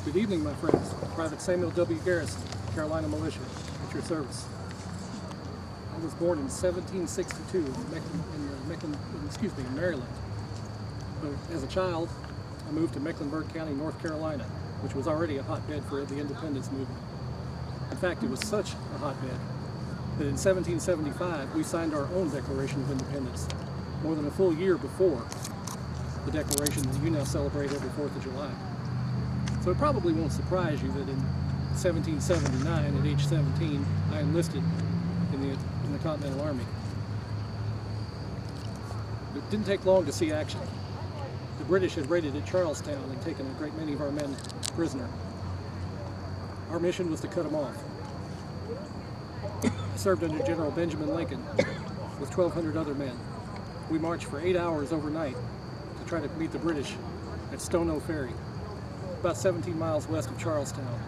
Good evening, my friends. Private Samuel W. Garrison, Carolina Militia, at your service. I was born in 1762 in Maryland. But as a child, I moved to Mecklenburg County, North Carolina, which was already a hotbed for the independence movement. In fact, it was such a hotbed that in 1775 we signed our own Declaration of Independence, more than a full year before the declaration that you now celebrate every 4th of July. So it probably won't surprise you that in 1779, at age 17, I enlisted in the Continental Army. It didn't take long to see action. The British had raided at Charlestown and taken a great many of our men prisoner. Our mission was to cut them off. I served under General Benjamin Lincoln with 1,200 other men. We marched for 8 hours overnight to try to meet the British at Stono Ferry, about 17 miles west of Charlestown.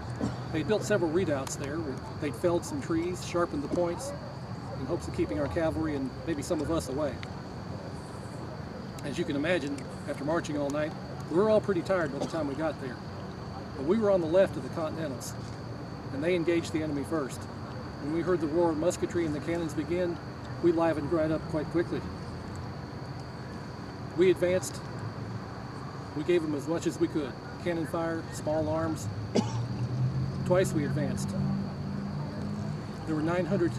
They'd built several redoubts there. They'd felled some trees, sharpened the points, in hopes of keeping our cavalry and maybe some of us away. As you can imagine, after marching all night, we were all pretty tired by the time we got there. But we were on the left of the Continentals, and they engaged the enemy first. When we heard the roar of musketry and the cannons begin, we livened right up quite quickly. We advanced. We gave them as much as we could. Cannon fire, small arms. Twice we advanced. There were 900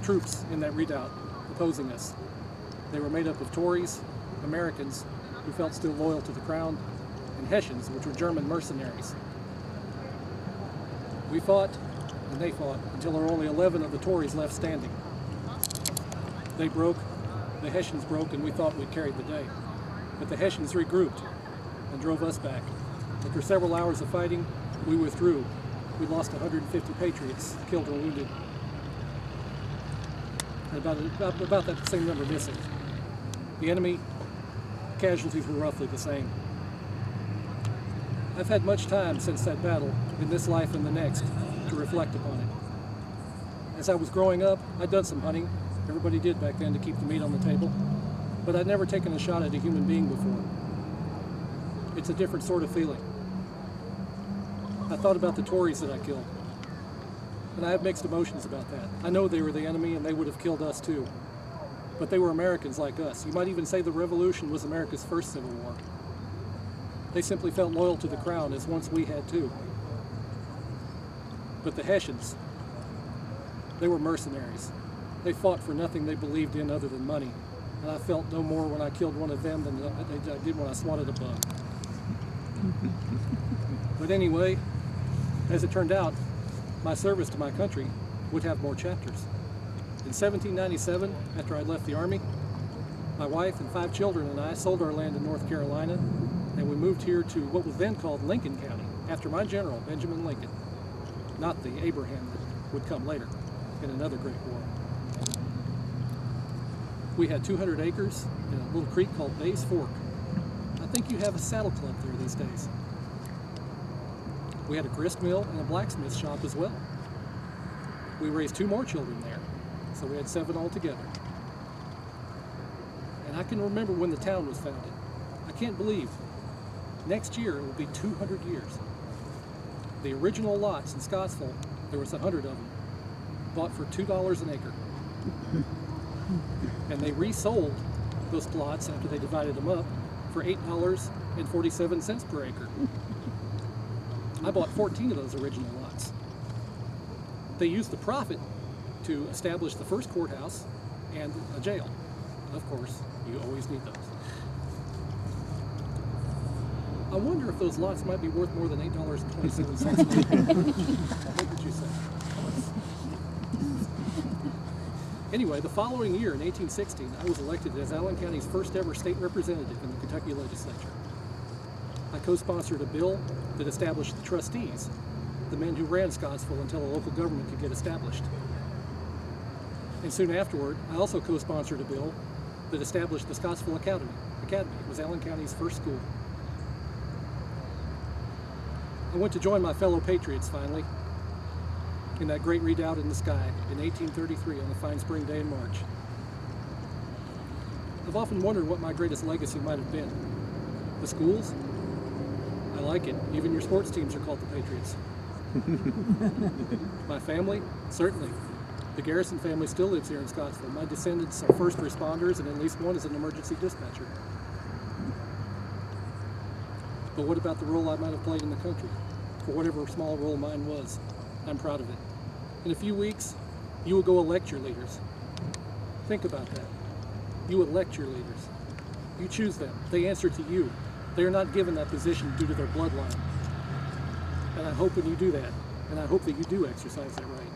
troops in that redoubt opposing us. They were made up of Tories, Americans who felt still loyal to the crown, and Hessians, which were German mercenaries. We fought, and they fought, until there were only 11 of the Tories left standing. They broke, the Hessians broke, and we thought we'd carried the day. But the Hessians regrouped and drove us back. After several hours of fighting, we withdrew. We lost 150 patriots, killed or wounded, and about that same number missing. The enemy casualties were roughly the same. I've had much time since that battle, in this life and the next, to reflect upon it. As I was growing up, I'd done some hunting. Everybody did back then to keep the meat on the table. But I'd never taken a shot at a human being before. It's a different sort of feeling. I thought about the Tories that I killed, and I have mixed emotions about that. I know they were the enemy and they would have killed us too. But they were Americans like us. You might even say the Revolution was America's first Civil War. They simply felt loyal to the crown, as once we had too. But the Hessians, they were mercenaries. They fought for nothing they believed in other than money. And I felt no more when I killed one of them than I did when I swatted a bug. But anyway, as it turned out, my service to my country would have more chapters. In 1797, after I left the Army, my wife and 5 children and I sold our land in North Carolina, and we moved here to what was then called Lincoln County, after my general, Benjamin Lincoln, not the Abraham that would come later in another great war. We had 200 acres in a little creek called Bay's Fork. I think you have a saddle club there these days. We had a grist mill and a blacksmith shop as well. We raised 2 more children there, so we had 7 altogether. And I can remember when the town was founded. I can't believe next year it will be 200 years. The original lots in Scottsville, there was 100 of them, bought for $2 an acre. And they resold those plots after they divided them up for $8.47 per acre. I bought 14 of those original lots. They used the profit to establish the first courthouse and a jail. Of course, you always need those. I wonder if those lots might be worth more than $8.27. What would you say? Anyway, the following year, in 1816, I was elected as Allen County's first ever state representative in the Kentucky legislature. I co-sponsored a bill that established the trustees, the men who ran Scottsville until a local government could get established. And soon afterward, I also co-sponsored a bill that established the Scottsville Academy. It was Allen County's first school. I went to join my fellow patriots finally in that great redoubt in the sky in 1833 on a fine spring day in March. I've often wondered what my greatest legacy might have been. The schools? I like it. Even your sports teams are called the Patriots. My family, certainly. The Garrison family still lives here in Scottsville. My descendants are first responders, and at least one is an emergency dispatcher. But what about the role I might have played in the country? For whatever small role mine was, I'm proud of it. In a few weeks, you will go elect your leaders. Think about that. You elect your leaders. You choose them. They answer to you. They are not given that position due to their bloodline. And I'm hoping you do that. And I hope that you do exercise that right.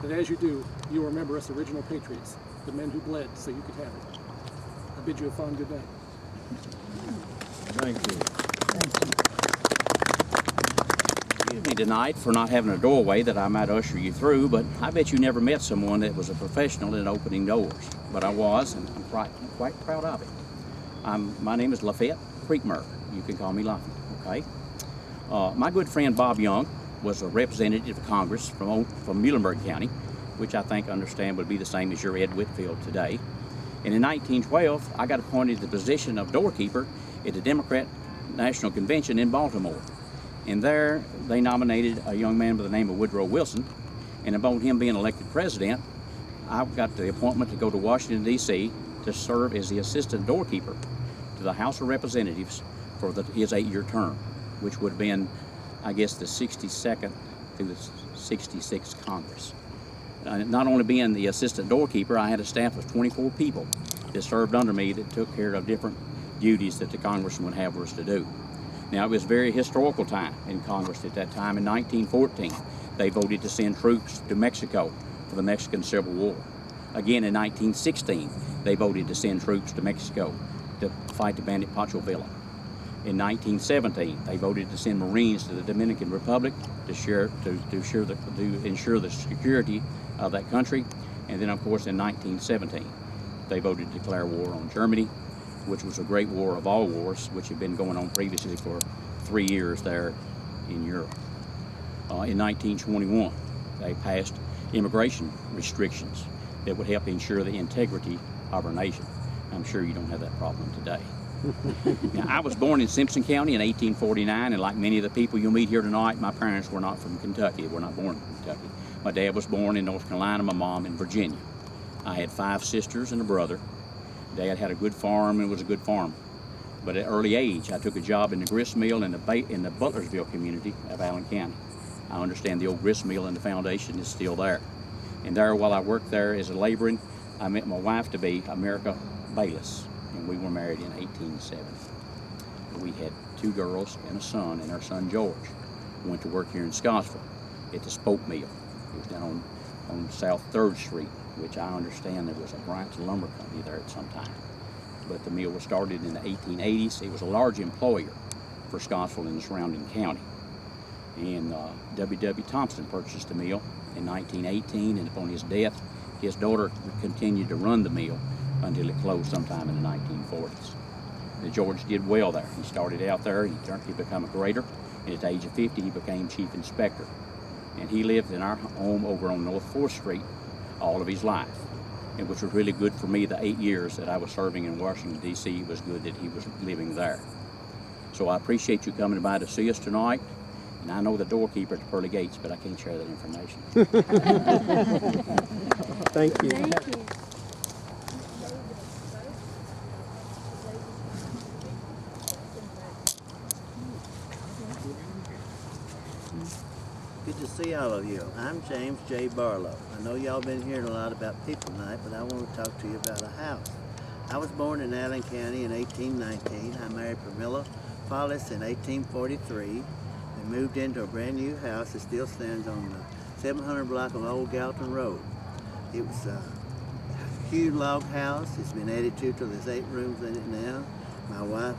That as you do, you'll remember us original patriots, the men who bled so you could have it. I bid you a fond good night. Thank you. Excuse me tonight for not having a doorway that I might usher you through, but I bet you never met someone that was a professional in opening doors. But I was, and I'm quite proud of it. My name is Lafayette Creekmer. You can call me Laffy, okay? My good friend Bob Young was a representative of Congress from Muhlenberg County, which I understand would be the same as your Ed Whitfield today. And in 1912, I got appointed to the position of doorkeeper at the Democrat National Convention in Baltimore. And there, they nominated a young man by the name of Woodrow Wilson. And upon him being elected president, I got the appointment to go to Washington, D.C. to serve as the assistant doorkeeper to the House of Representatives for his 8-year term, which would have been, I guess, the 62nd through the 66th Congress. Not only being the assistant doorkeeper, I had a staff of 24 people that served under me that took care of different duties that the congressman would have for us to do. Now, it was a very historical time in Congress at that time. In 1914, they voted to send troops to Mexico for the Mexican Civil War. Again, in 1916, they voted to send troops to Mexico to fight the bandit Pancho Villa. In 1917, they voted to send Marines to the Dominican Republic to ensure the security of that country. And then, of course, in 1917, they voted to declare war on Germany, which was a great war of all wars, which had been going on previously for 3 years there in Europe. In 1921, they passed immigration restrictions that would help ensure the integrity of our nation. I'm sure you don't have that problem today. Now, I was born in Simpson County in 1849, and like many of the people you'll meet here tonight, my parents were not from Kentucky. They were not born in Kentucky. My dad was born in North Carolina, my mom in Virginia. I had 5 sisters and a brother. Dad had a good farm and was a good farmer. But at an early age, I took a job in the grist mill in the Butlersville community of Allen County. I understand the old grist mill and the foundation is still there. And there, while I worked there as a laboring, I met my wife-to-be, America Bayless, and we were married in 1870. We had 2 girls and a son, and our son George went to work here in Scottsville at the Spoke Mill. It was down on South 3rd Street, which I understand there was a Bryant's Lumber Company there at some time. But the mill was started in the 1880s. It was a large employer for Scottsville and the surrounding county. And W.W. Thompson purchased the mill in 1918, and upon his death, his daughter continued to run the mill until it closed sometime in the 1940s. George did well there. He started out there, he became a grader, and at the age of 50, he became chief inspector. And he lived in our home over on North 4th Street all of his life, and which was really good for me. The 8 years that I was serving in Washington, D.C., it was good that he was living there. So I appreciate you coming by to see us tonight. And I know the doorkeeper at the pearly gates, but I can't share that information. Thank you. Thank you. Good to see all of you. I'm James J. Barlow. I know y'all been hearing a lot about people tonight, but I want to talk to you about a house. I was born in Allen County in 1819. I married Pramila Follis in 1843 and moved into a brand new house that still stands on the 700 block of Old Galton Road. It was a huge log house. It's been added to till there's 8 rooms in it now. My wife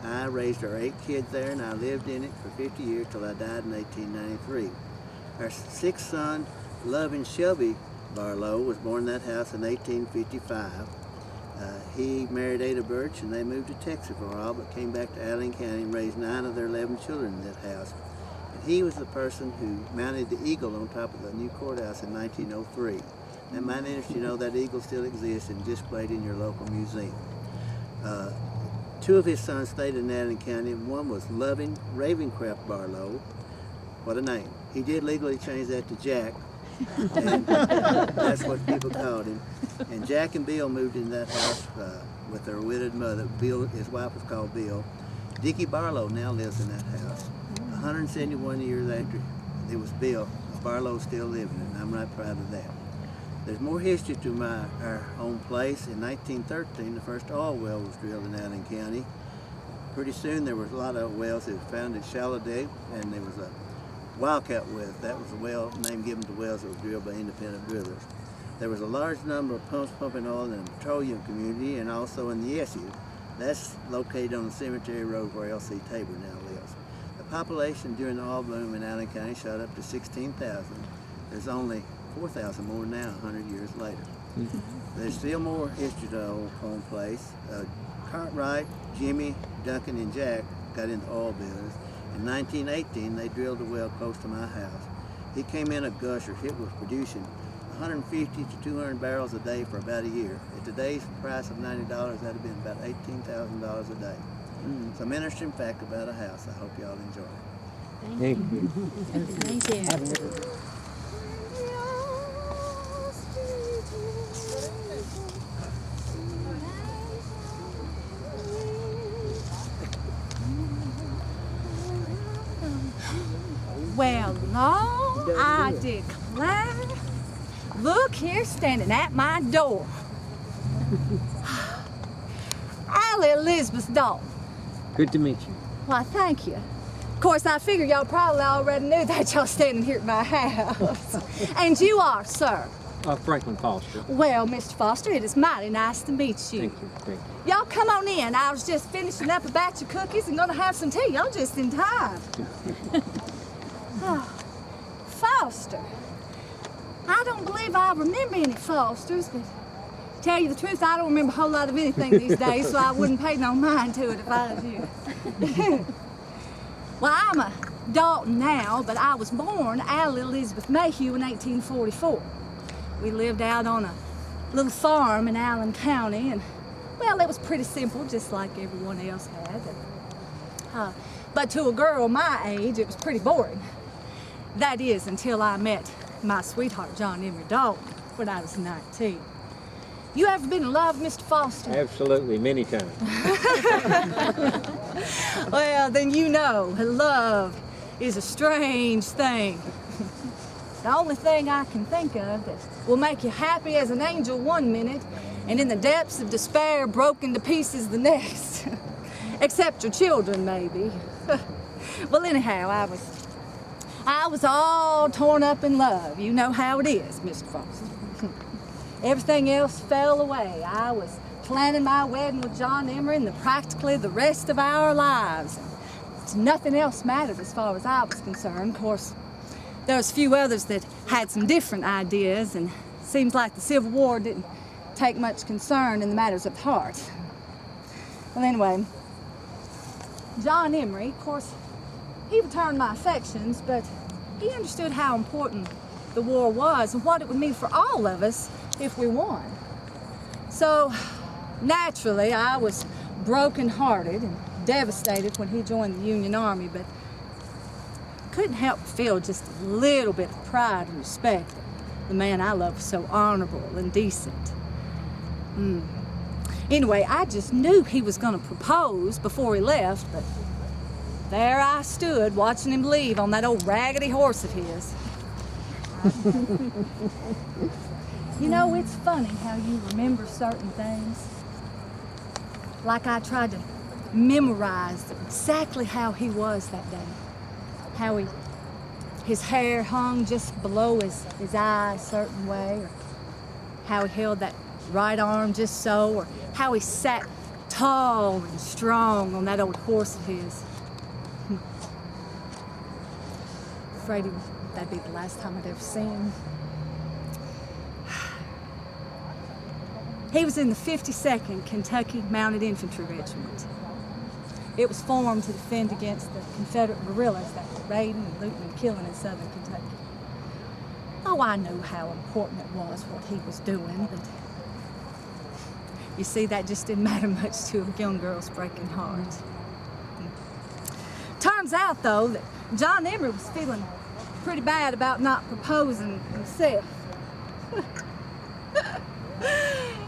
I raised our 8 kids there, and I lived in it for 50 years till I died in 1893. Our 6th son, Loving Shelby Barlow, was born in that house in 1855. He married Ada Birch, and they moved to Texas for a while, but came back to Allen County and raised 9 of their 11 children in that house. And he was the person who mounted the eagle on top of the new courthouse in 1903. And my interest, you know, that eagle still exists and displayed in your local museum. Two of his sons stayed in Allen County, and one was Loving Ravencraft Barlow. What a name. He did legally change that to Jack, and that's what people called him. And Jack and Bill moved in that house with their widowed mother. Bill, his wife was called Bill. Dickie Barlow now lives in that house. 171 years after it was built, Barlow's still living, and I'm right proud of that. There's more history to our home place. In 1913, the first oil well was drilled in Allen County. Pretty soon there was a lot of wells that were found in Chaladay, and there was a Wildcat well. That was a well name given to wells that were drilled by independent drillers. There was a large number of pumps pumping oil in the petroleum community and also in the SU. That's located on the Cemetery Road where L.C. Tabor now lives. The population during the oil boom in Allen County shot up to 16,000. There's only 4,000 more now, 100 years later. There's still more history to the old home place. Cartwright, Jimmy, Duncan, and Jack got into oil business. In 1918, they drilled a well close to my house. He came in a gusher. It was producing 150 to 200 barrels a day for about a year. At today's price of $90, that'd have been about $18,000 a day. Some interesting fact about a house. I hope y'all enjoy it. Thank you. Thank you. Well, Lord, I declare, look here standing at my door. Allie Elizabeth Dalton. Good to meet you. Why, thank you. Of course, I figure y'all probably already knew that y'all standing here at my house. And you are, sir. Franklin Foster. Well, Mr. Foster, it is mighty nice to meet you. Thank you. Thank you. Y'all come on in. I was just finishing up a batch of cookies and gonna have some tea. Y'all just in time. Oh, Foster. I don't believe I remember any Fosters, but to tell you the truth, I don't remember a whole lot of anything these days, so I wouldn't pay no mind to it if I was you. Well, I'm a Dalton now, but I was born Allie Elizabeth Mayhew in 1844. We lived out on a little farm in Allen County, and, well, it was pretty simple, just like everyone else had. But to a girl my age, it was pretty boring. That is, until I met my sweetheart, John Emery Dalton, when I was 19. You ever been in love, Mr. Foster? Absolutely, many times. Well, then you know, love is a strange thing. The only thing I can think of that will make you happy as an angel one minute and in the depths of despair broken to pieces the next. Except your children, maybe. Well, anyhow, I was all torn up in love. You know how it is, Mr. Foster. Everything else fell away. I was planning my wedding with John Emery and practically the rest of our lives. Nothing else mattered as far as I was concerned. Of course, there was a few others that had some different ideas, and it seems like the Civil War didn't take much concern in the matters of the heart. Well, anyway, John Emery, of course, he returned my affections, but he understood how important the war was and what it would mean for all of us if we won. So, naturally, I was broken-hearted and devastated when he joined the Union Army, but couldn't help but feel just a little bit of pride and respect that the man I loved was so honorable and decent. Anyway, I just knew he was going to propose before he left, but there I stood watching him leave on that old raggedy horse of his. You know, it's funny how you remember certain things. Like I tried to memorize exactly how he was that day. How his hair hung just below his eye a certain way, or how he held that right arm just so, or how he sat tall and strong on that old horse of his. Afraid that'd be the last time I'd ever seen him. He was in the 52nd Kentucky Mounted Infantry Regiment. It was formed to defend against the Confederate guerrillas that were raiding and looting and killing in southern Kentucky. Oh, I knew how important it was what he was doing, but You see, that just didn't matter much to a young girl's breaking heart. Turns out, though, that John Emery was feeling pretty bad about not proposing himself.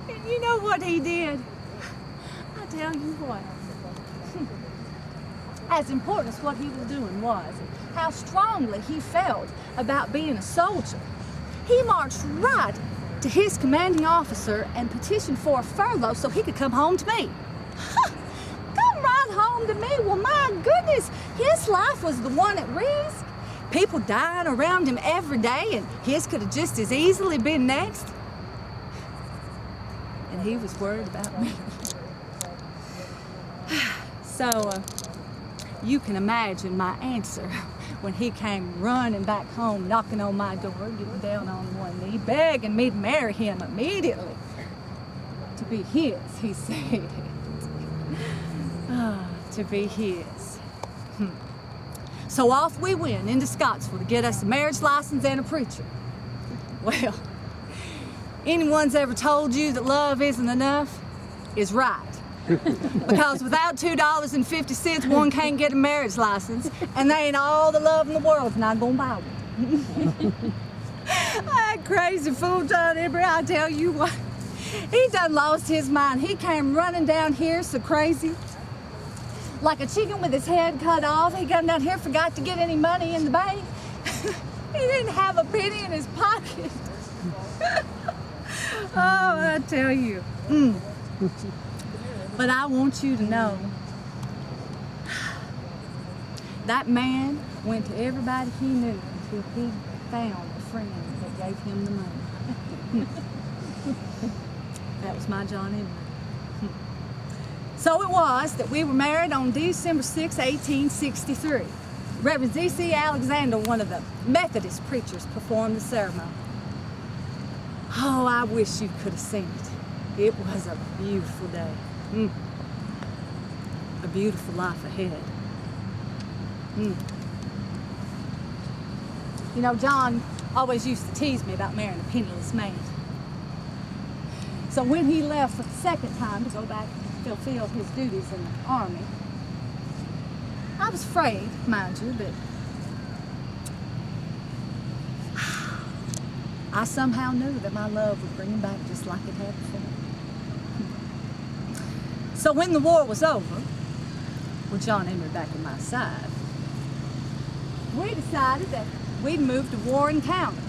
And you know what he did? I tell you what. As important as what he was doing was, and how strongly he felt about being a soldier, he marched right to his commanding officer and petitioned for a furlough so he could come home to me. Come right home to me? Well, my goodness, his life was the one at risk. People dying around him every day, and his could have just as easily been next. And he was worried about me. So, you can imagine my answer when he came running back home, knocking on my door, getting down on one knee, begging me to marry him immediately. To be his, he said. To be his. So off we went into Scottsville to get us a marriage license and a preacher. Well, anyone's ever told you that love isn't enough is right. Because without $2.50, one can't get a marriage license, and they ain't all the love in the world's not gonna buy one. That crazy fool John Emery, I tell you what, he done lost his mind. He came running down here so crazy, like a chicken with his head cut off. He come down here, forgot to get any money in the bank. He didn't have a penny in his pocket. Oh, I tell you. But I want you to know, that man went to everybody he knew until he found a friend that gave him the money. That was my John Emery. So it was that we were married on December 6, 1863. Reverend Z.C. Alexander, one of the Methodist preachers, performed the ceremony. Oh, I wish you could have seen it. It was a beautiful day. A beautiful life ahead. You know, John always used to tease me about marrying a penniless man. So when he left for the second time to go back and fulfill his duties in the army, I was afraid, mind you, that I somehow knew that my love would bring him back just like it had before. So when the war was over, with John Emery back on my side, we decided that we'd move to Warren County.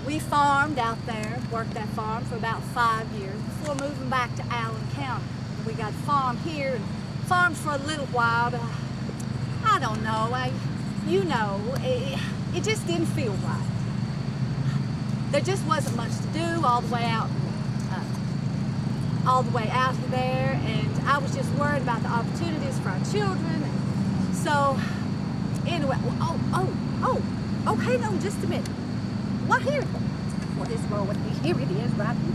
We farmed out there, worked that farm for about 5 years before moving back to Allen County. We got farm here and farmed for a little while, but I don't know, it just didn't feel right. There just wasn't much to do all the way out there, and I was just worried about the opportunities for our children. So, anyway, okay, no, just a minute. What here? What is wrong with me? Here it is, right here.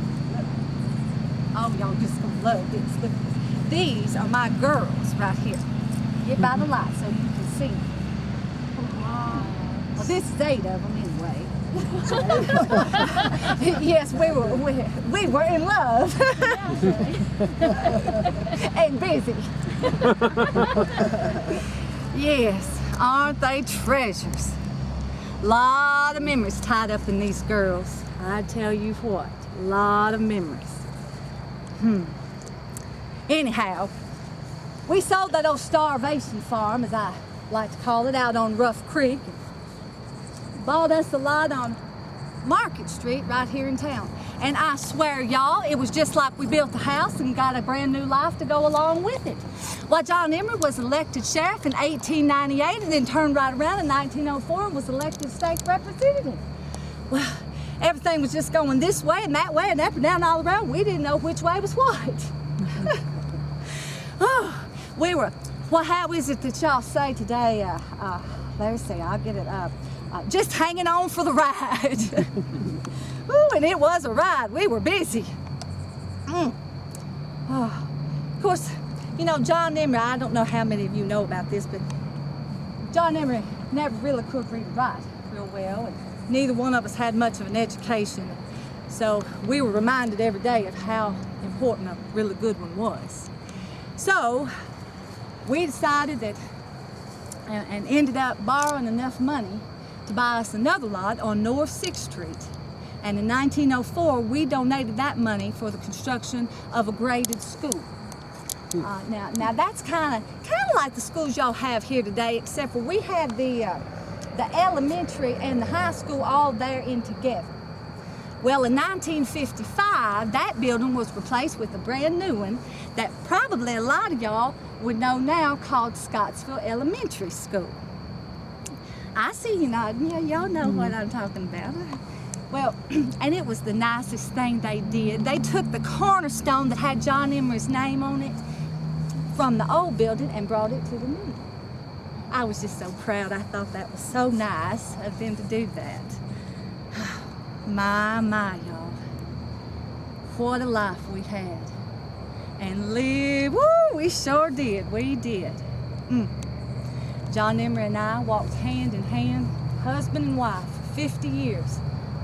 Oh, y'all just gonna love this. Look at this. These are my girls right here. Get by the light so you can see them. Well, this is 8 of them anyway. Yes, we were in love. And busy. Yes, aren't they treasures? Lot of memories tied up in these girls. I tell you what, a lot of memories. Anyhow, we sold that old starvation farm, as I like to call it, out on Rough Creek. Bought us a lot on Market Street right here in town. And I swear, y'all, it was just like we built the house and got a brand new life to go along with it. Well, John Emery was elected sheriff in 1898 and then turned right around in 1904 and was elected state representative. Well, everything was just going this way and that way and up and down all around. We didn't know which way was what. Oh, well, how is it that y'all say today, let's see, I'll get it up. Just hanging on for the ride. Ooh, and it was a ride. We were busy. Oh. Of course, you know, John Emery, I don't know how many of you know about this, but John Emery never really could read and write real well, and neither one of us had much of an education. So we were reminded every day of how important a really good one was. So we decided that, and ended up borrowing enough money to buy us another lot on North 6th Street. And in 1904, we donated that money for the construction of a graded school. Now that's kind of like the schools y'all have here today, except for we had the elementary and the high school all there in together. Well, in 1955, that building was replaced with a brand new one that probably a lot of y'all would know now, called Scottsville Elementary School. I see you nodding. Yeah, y'all know what I'm talking about. Well, and it was the nicest thing they did. They took the cornerstone that had John Emery's name on it from the old building and brought it to the new. I was just so proud. I thought that was so nice of them to do that. My, y'all. What a life we had. And live, woo, we sure did. We did. John Emery and I walked hand in hand, husband and wife, for 50 years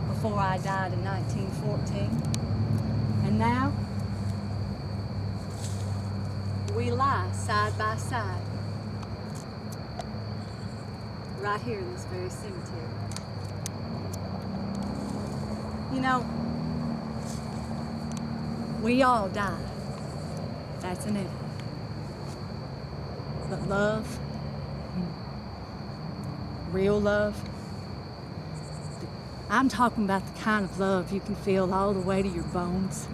before I died in 1914. And now, we lie side by side, right here in this very cemetery. You know, we all die. That's an it. But love, real love, I'm talking about the kind of love you can feel all the way to your bones.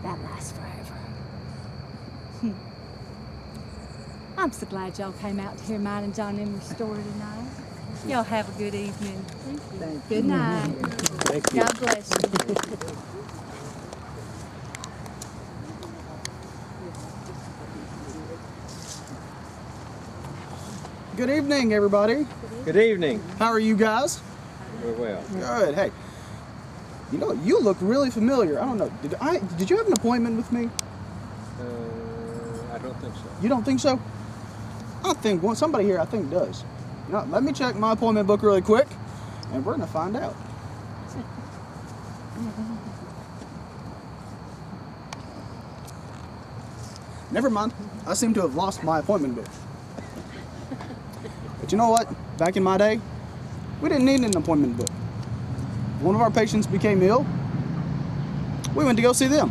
That lasts forever. I'm so glad y'all came out to hear mine and John Emery's story tonight. Y'all have a good evening. Thank you. Good night. Thank you. God bless you. Good evening, everybody. Good evening. How are you guys? We're well. Good. Hey, you know, you look really familiar. I don't know. Did you have an appointment with me? I don't think so. You don't think so? I think somebody here I think does. You know, let me check my appointment book really quick, and we're gonna find out. Never mind. I seem to have lost my appointment book. But you know what? Back in my day, we didn't need an appointment book. If one of our patients became ill, we went to go see them.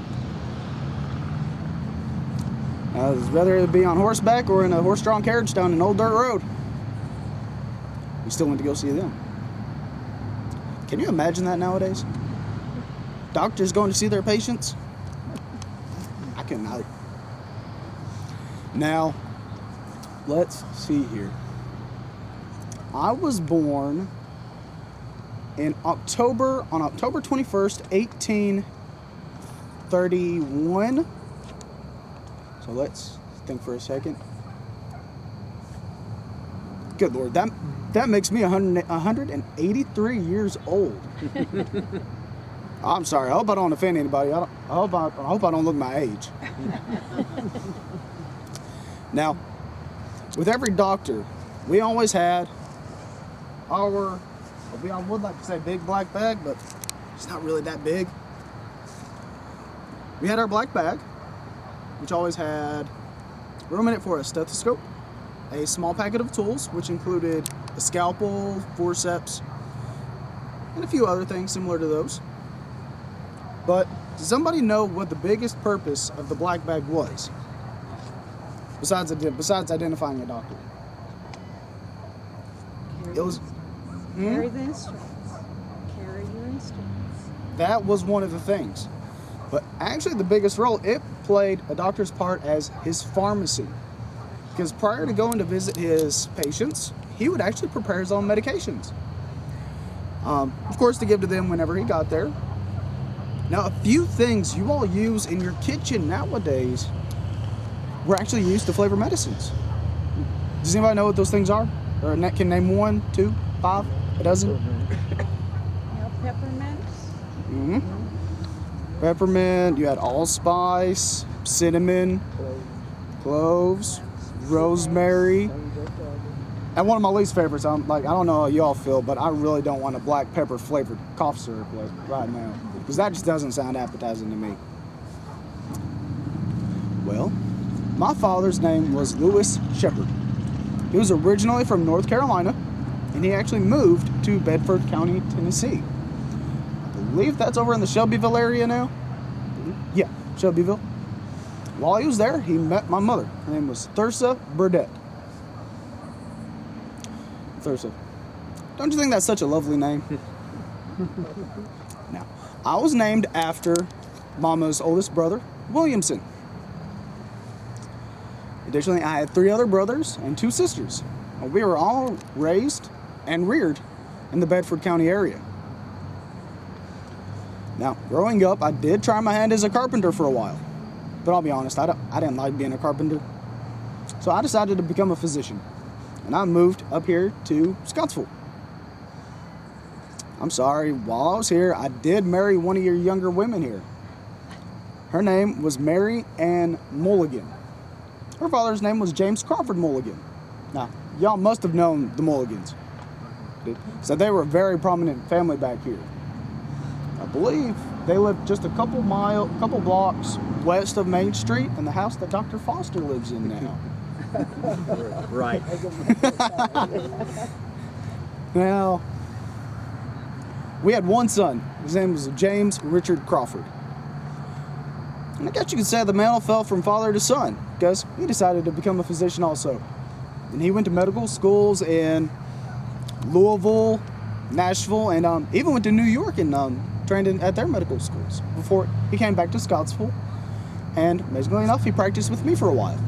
Whether it be on horseback or in a horse-drawn carriage down an old dirt road, we still went to go see them. Can you imagine that nowadays? Doctors going to see their patients? I couldn't either. Now, let's see here. I was born on October 21st, 1831. So let's think for a second. Good Lord, that makes me 183 years old. I'm sorry. I hope I don't offend anybody. I hope I don't look my age. Now, with every doctor, we always had I would like to say big black bag, but it's not really that big. We had our black bag, which always had room in it for a stethoscope, a small packet of tools, which included a scalpel, forceps, and a few other things similar to those. But does somebody know what the biggest purpose of the black bag was? Besides identifying a doctor. It was Carry the instruments. Carry your instruments. That was one of the things. But actually the biggest role, it played a doctor's part as his pharmacy. Because prior to going to visit his patients, he would actually prepare his own medications. Of course, to give to them whenever he got there. Now, a few things you all use in your kitchen nowadays were actually used to flavor medicines. Does anybody know what those things are? Or can name 1, 2, 5, a dozen? Peppermints. Mm-hmm. Peppermint, you had allspice, cinnamon, cloves, rosemary, And one of my least favorites, I don't know how y'all feel, but I really don't want a black pepper flavored cough syrup right now, because that just doesn't sound appetizing to me. Well, my father's name was Lewis Shepard. He was originally from North Carolina, and he actually moved to Bedford County, Tennessee. I believe that's over in the Shelbyville area now. Yeah, Shelbyville. While he was there, he met my mother. Her name was Thursa Burdett. Thursa. Don't you think that's such a lovely name? Now, I was named after Mama's oldest brother, Williamson. Additionally, I had 3 other brothers and 2 sisters. We were all raised and reared in the Bedford County area. Now, growing up, I did try my hand as a carpenter for a while. But I'll be honest, I didn't like being a carpenter. So I decided to become a physician. And I moved up here to Scottsville. I'm sorry, while I was here, I did marry one of your younger women here. Her name was Mary Ann Mulligan. Her father's name was James Crawford Mulligan. Now, y'all must have known the Mulligans. So they were a very prominent family back here. I believe they lived just a couple blocks west of Main Street in the house that Dr. Foster lives in now. Right. Now, we had one son. His name was James Richard Crawford. And I guess you could say the mantle fell from father to son, because he decided to become a physician also. And he went to medical schools in Louisville, Nashville, and even went to New York and trained at their medical schools before he came back to Scottsville. And amazingly enough, he practiced with me for a while.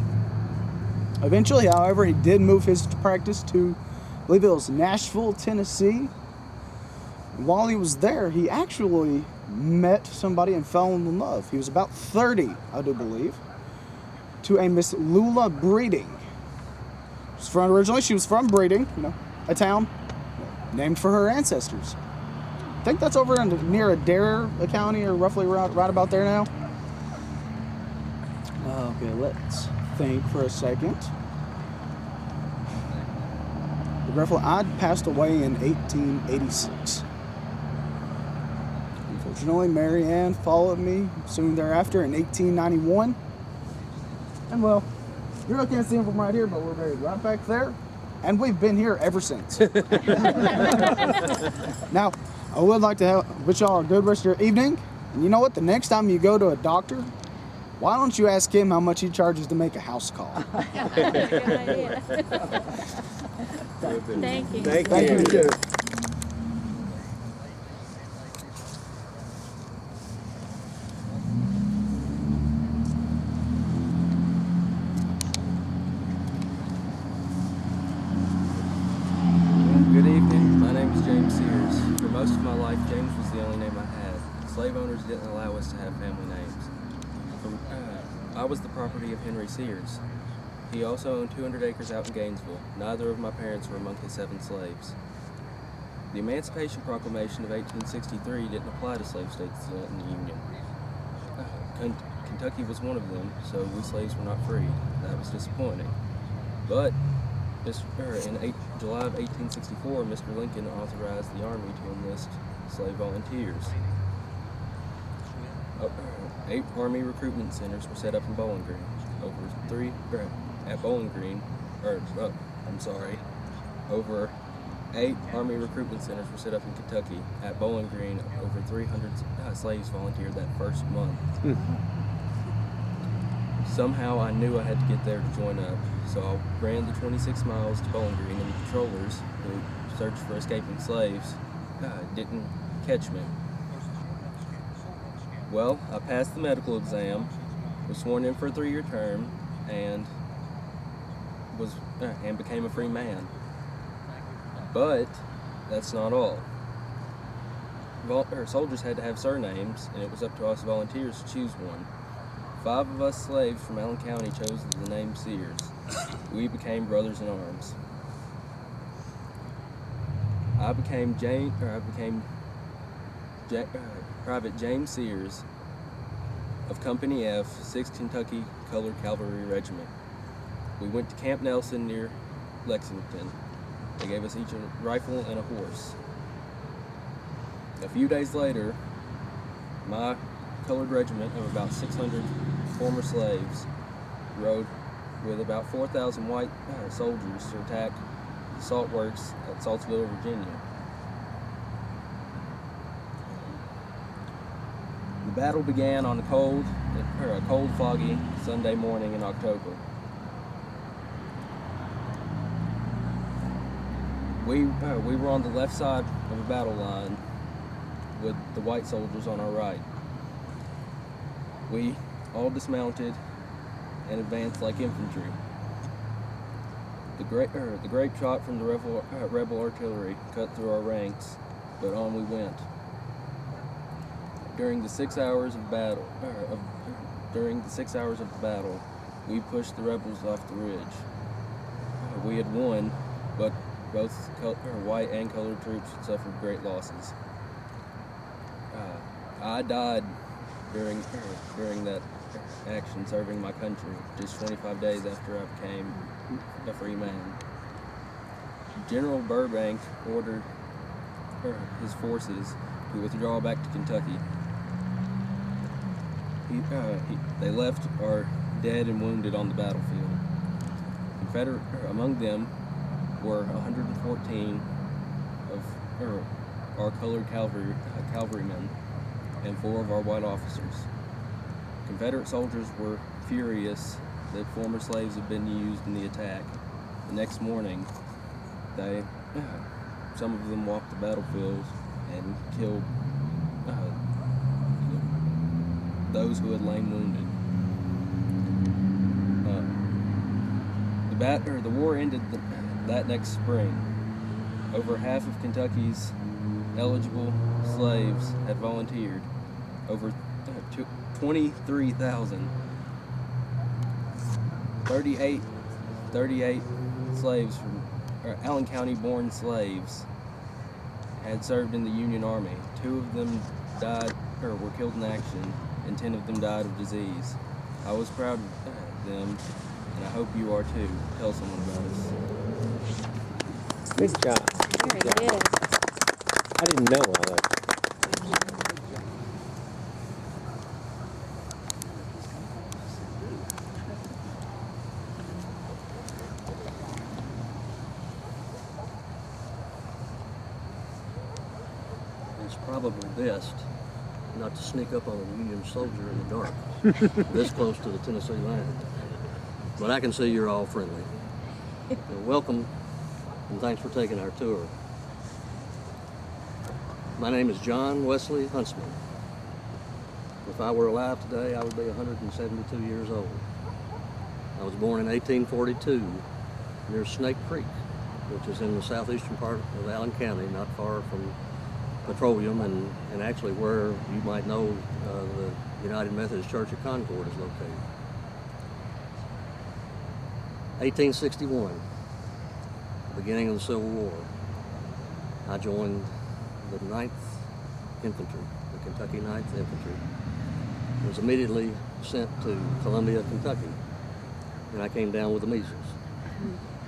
Eventually, however, he did move his practice to, I believe it was Nashville, Tennessee. And while he was there, he actually met somebody and fell in love. He was about 30, I do believe, to a Miss Lula Breeding. Originally, she was from Breeding, a town named for her ancestors. I think that's over near Adair County, or roughly right about there now. Okay, let's think for a second. I'd passed away in 1886. Unfortunately, Mary Ann followed me soon thereafter in 1891. And well, you really can't see them from right here, but we're buried right back there. And we've been here ever since. Now, I would like to wish y'all a good rest of your evening. And you know what? The next time you go to a doctor, why don't you ask him how much he charges to make a house call? Good idea. Thank you. Thank you. Good evening, my name is James Sears. For most of my life, James was the only name I had. Slave owners didn't allow us to have family names. I was the property of Henry Sears. He also owned 200 acres out in Gainesville. Neither of my parents were among his 7 slaves. The Emancipation Proclamation of 1863 didn't apply to slave states in the Union. Kentucky was one of them, so we slaves were not freed. That was disappointing. But in July of 1864, Mr. Lincoln authorized the Army to enlist slave volunteers. 8 Army recruitment centers were set up in Bowling Green. Over 8 Army recruitment centers were set up in Kentucky. At Bowling Green, over 300 slaves volunteered that first month. Somehow I knew I had to get there to join up, so I ran the 26 miles to Bowling Green, and the patrollers who searched for escaping slaves didn't catch me. Well, I passed the medical exam, was sworn in for a 3-year term, and became a free man. But that's not all. Soldiers had to have surnames, and it was up to us volunteers to choose one. 5 of us slaves from Allen County chose the name Sears. We became brothers in arms. I became Private James Sears of Company F, 6th Kentucky Colored Cavalry Regiment. We went to Camp Nelson near Lexington. They gave us each a rifle and a horse. A few days later, my colored regiment of about 600 former slaves rode with about 4,000 white soldiers to attack the salt works at Saltsville, Virginia. The battle began on a cold, foggy Sunday morning in October. We were on the left side of a battle line with the white soldiers on our right. We all dismounted and advanced like infantry. The grape shot from the rebel artillery cut through our ranks, but on we went. During the 6 hours of the battle, we pushed the rebels off the ridge. We had won, but both white and colored troops had suffered great losses. I died during that action, serving my country, just 25 days after I became a free man. General Burbank ordered his forces to withdraw back to Kentucky. They left our dead and wounded on the battlefield. Among them were 114 of our colored cavalrymen and 4 of our white officers. Confederate soldiers were furious that former slaves had been used in the attack. The next morning, some of them walked the battlefield and killed those who had lain wounded. The war ended that next spring. Over half of Kentucky's eligible slaves had volunteered. Over 23,000. 38 slaves from Allen County born slaves had served in the Union Army. 2 of them died or were killed in action, and 10 of them died of disease. I was proud of them, and I hope you are too. Tell someone about us. Good job. Very good. I didn't know all that. It's probably best not to sneak up on a Union soldier in the dark, this close to the Tennessee line. But I can see you're all friendly. Welcome, and thanks for taking our tour. My name is John Wesley Huntsman. If I were alive today, I would be 172 years old. I was born in 1842 near Snake Creek, which is in the southeastern part of Allen County, not far from Petroleum, and actually where you might know the United Methodist Church of Concord is located. 1861, the beginning of the Civil War. I joined the 9th Infantry, the Kentucky 9th Infantry. I was immediately sent to Columbia, Kentucky, and I came down with the measles.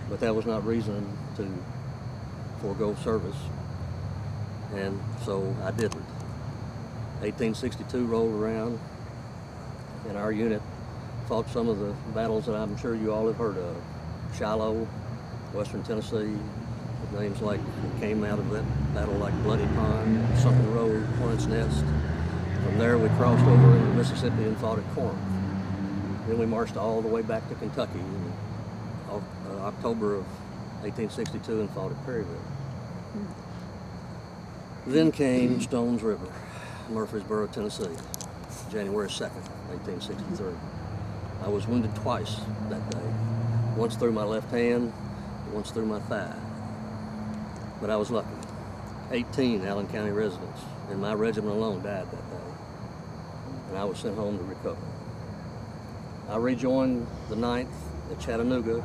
But that was not reason to forego service, and so I didn't. 1862 rolled around, and our unit fought some of the battles that I'm sure you all have heard of. Shiloh, Western Tennessee, names like came out of that battle like Bloody Pond, Sunken Road, Hornet's Nest. From there we crossed over into Mississippi and fought at Corinth. Then we marched all the way back to Kentucky in October of 1862 and fought at Perryville. Then came Stones River, Murfreesboro, Tennessee, January 2nd, 1863. I was wounded twice that day, once through my left hand, once through my thigh. But I was lucky. 18 Allen County residents in my regiment alone died that day, and I was sent home to recover. I rejoined the 9th at Chattanooga,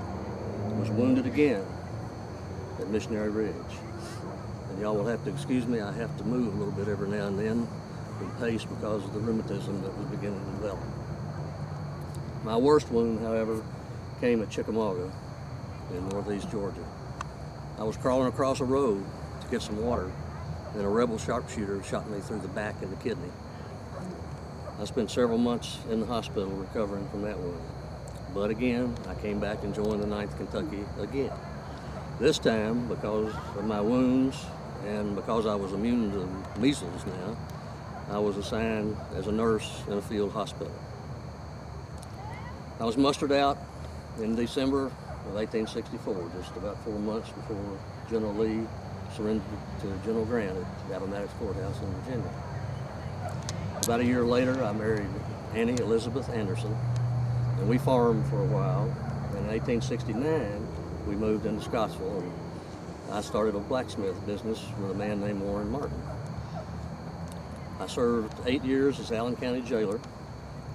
was wounded again at Missionary Ridge. And y'all will have to excuse me, I have to move a little bit every now and then in pace because of the rheumatism that was beginning to develop. My worst wound, however, came at Chickamauga in northeast Georgia. I was crawling across a road to get some water, and a rebel sharpshooter shot me through the back and the kidney. I spent several months in the hospital recovering from that wound. But again, I came back and joined the 9th Kentucky again. This time, because of my wounds and because I was immune to measles now, I was assigned as a nurse in a field hospital. I was mustered out in December of 1864, just about 4 months before General Lee surrendered to General Grant at Appomattox Courthouse in Virginia. About a year later, I married Annie Elizabeth Anderson, and we farmed for a while. And in 1869, we moved into Scottsville, and I started a blacksmith business with a man named Warren Martin. I served 8 years as Allen County jailer,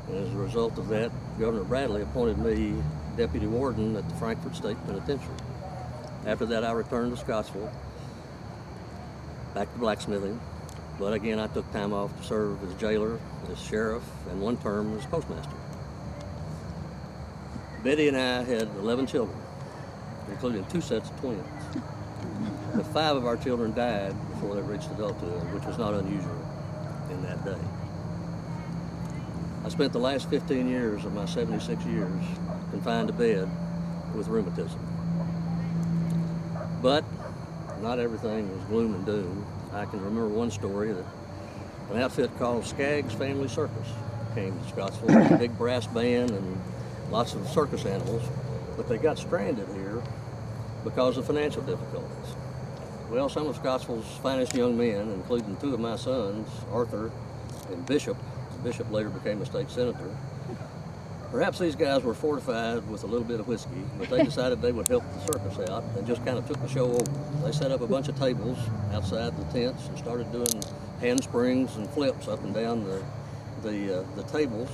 and as a result of that, Governor Bradley appointed me deputy warden at the Frankfort State Penitentiary. After that, I returned to Scottsville, back to blacksmithing, but again, I took time off to serve as jailer, as sheriff, and one term as postmaster. Betty and I had 11 children, including 2 sets of twins. But 5 of our children died before they reached adulthood, which was not unusual in that day. I spent the last 15 years of my 76 years confined to bed with rheumatism. But not everything was gloom and doom. I can remember one story that an outfit called Skaggs Family Circus came to Scottsville with a big brass band and lots of circus animals, but they got stranded here because of financial difficulties. Well, some of Scottsville's finest young men, including 2 of my sons, Arthur and Bishop later became a state senator. Perhaps these guys were fortified with a little bit of whiskey, but they decided they would help the circus out and just kind of took the show over. They set up a bunch of tables outside the tents and started doing handsprings and flips up and down the tables.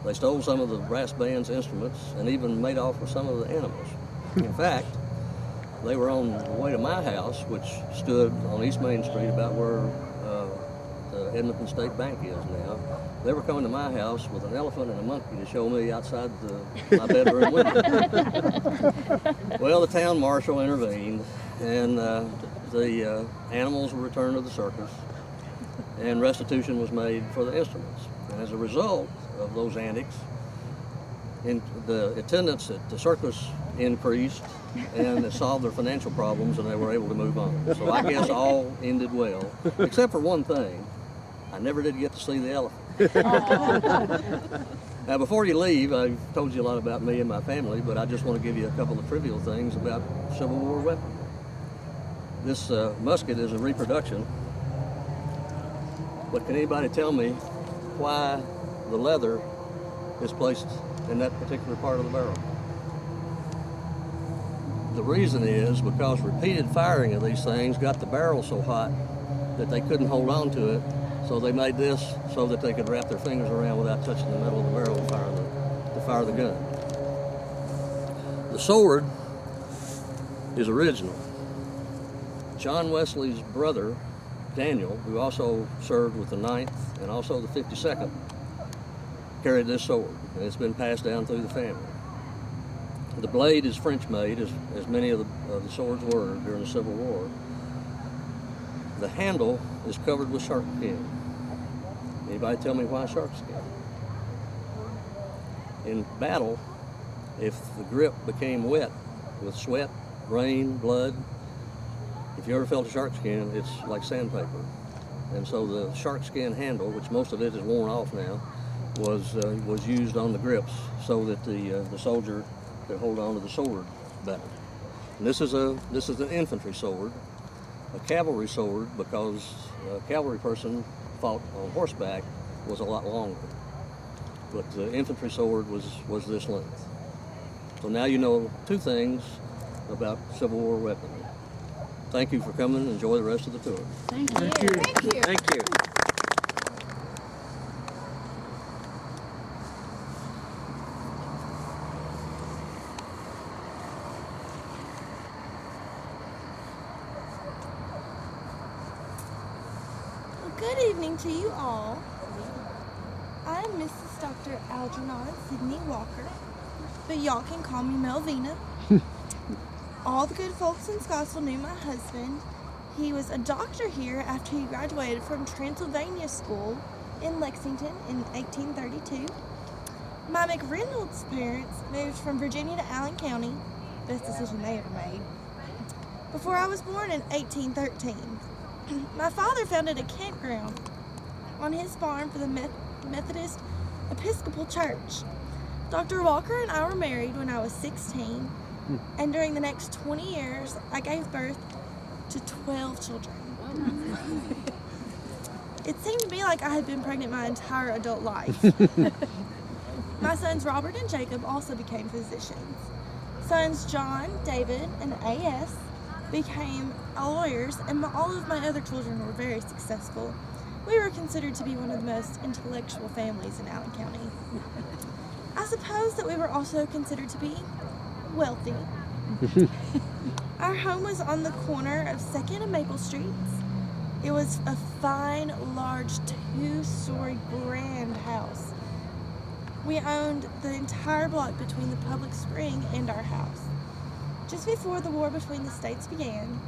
They stole some of the brass band's instruments and even made off with some of the animals. In fact, they were on the way to my house, which stood on East Main Street about where the Edmonton State Bank is now. They were coming to my house with an elephant and a monkey to show me outside my bedroom window. Well, the town marshal intervened, and the animals were returned to the circus, and restitution was made for the instruments. And as a result of those antics, the attendance at the circus increased, and it solved their financial problems, and they were able to move on. So I guess all ended well, except for one thing. I never did get to see the elephant. Now, before you leave, I've told you a lot about me and my family, but I just want to give you a couple of trivial things about Civil War weaponry. This musket is a reproduction, but can anybody tell me why the leather is placed in that particular part of the barrel? The reason is because repeated firing of these things got the barrel so hot that they couldn't hold on to it, so they made this so that they could wrap their fingers around without touching the metal of the barrel to fire the gun. The sword is original. John Wesley's brother, Daniel, who also served with the 9th and also the 52nd, carried this sword, and it's been passed down through the family. The blade is French-made, as many of the swords were during the Civil War. The handle is covered with shark skin. Anybody tell me why shark skin? In battle, if the grip became wet with sweat, rain, blood, if you ever felt a shark skin, it's like sandpaper. And so the shark skin handle, which most of it is worn off now, was used on the grips so that the soldier could hold on to the sword better. And this is an infantry sword, a cavalry sword, because a cavalry person fought on horseback was a lot longer. But the infantry sword was this length. So now you know 2 things about Civil War weaponry. Thank you for coming. Enjoy the rest of the tour. Thank you. Thank you. Thank you. Good evening to you all. I am Mrs. Dr. Algernon Sydney Walker, but y'all can call me Melvina. All the good folks in Scottsville knew my husband. He was a doctor here after he graduated from Transylvania School in Lexington in 1832. My McReynolds parents moved from Virginia to Allen County, best decision they ever made, before I was born in 1813. My father founded a campground on his farm for the Methodist Episcopal Church. Dr. Walker and I were married when I was 16, and during the next 20 years, I gave birth to 12 children. It seemed to me like I had been pregnant my entire adult life. My sons Robert and Jacob also became physicians. Sons John, David, and A.S. became lawyers, and all of my other children were very successful. We were considered to be one of the most intellectual families in Allen County. I suppose that we were also considered to be wealthy. Our home was on the corner of 2nd and Maple Streets. It was a fine, large, 2-story grand house. We owned the entire block between the public spring and our house. Just before the war between the states began,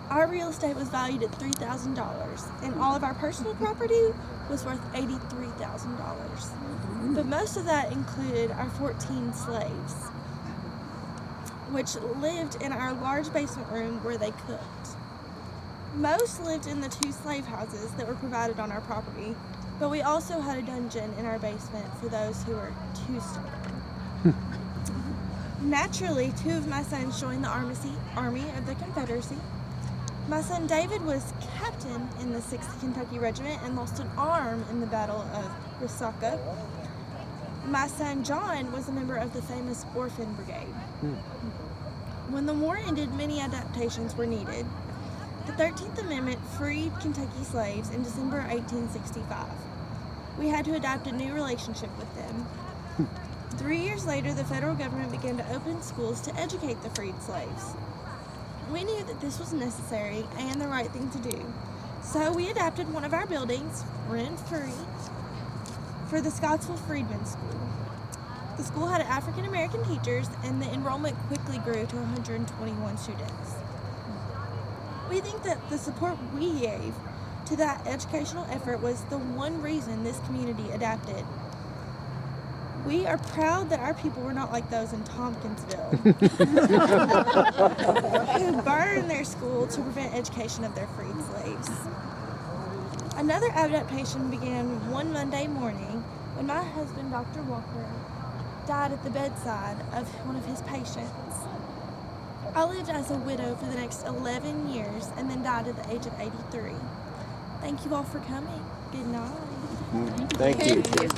our real estate was valued at $3,000, and all of our personal property was worth $83,000. But most of that included our 14 slaves, which lived in our large basement room where they cooked. Most lived in the 2 slave houses that were provided on our property, but we also had a dungeon in our basement for those who were too stubborn. Naturally, 2 of my sons joined the Army of the Confederacy. My son David was captain in the 6th Kentucky Regiment and lost an arm in the Battle of Resaca. My son John was a member of the famous Orphan Brigade. When the war ended, many adaptations were needed. The 13th Amendment freed Kentucky slaves in December 1865. We had to adapt a new relationship with them. 3 years later, the federal government began to open schools to educate the freed slaves. We knew that this was necessary and the right thing to do, so we adapted one of our buildings, rent-free, for the Scottsville Freedmen's School. The school had African-American teachers, and the enrollment quickly grew to 121 students. We think that the support we gave to that educational effort was the one reason this community adapted. We are proud that our people were not like those in Tompkinsville, who burned their school to prevent education of their freed slaves. Another adaptation began one Monday morning when my husband, Dr. Walker, died at the bedside of one of his patients. I lived as a widow for the next 11 years and then died at the age of 83. Thank you all for coming. Good night. Thank you.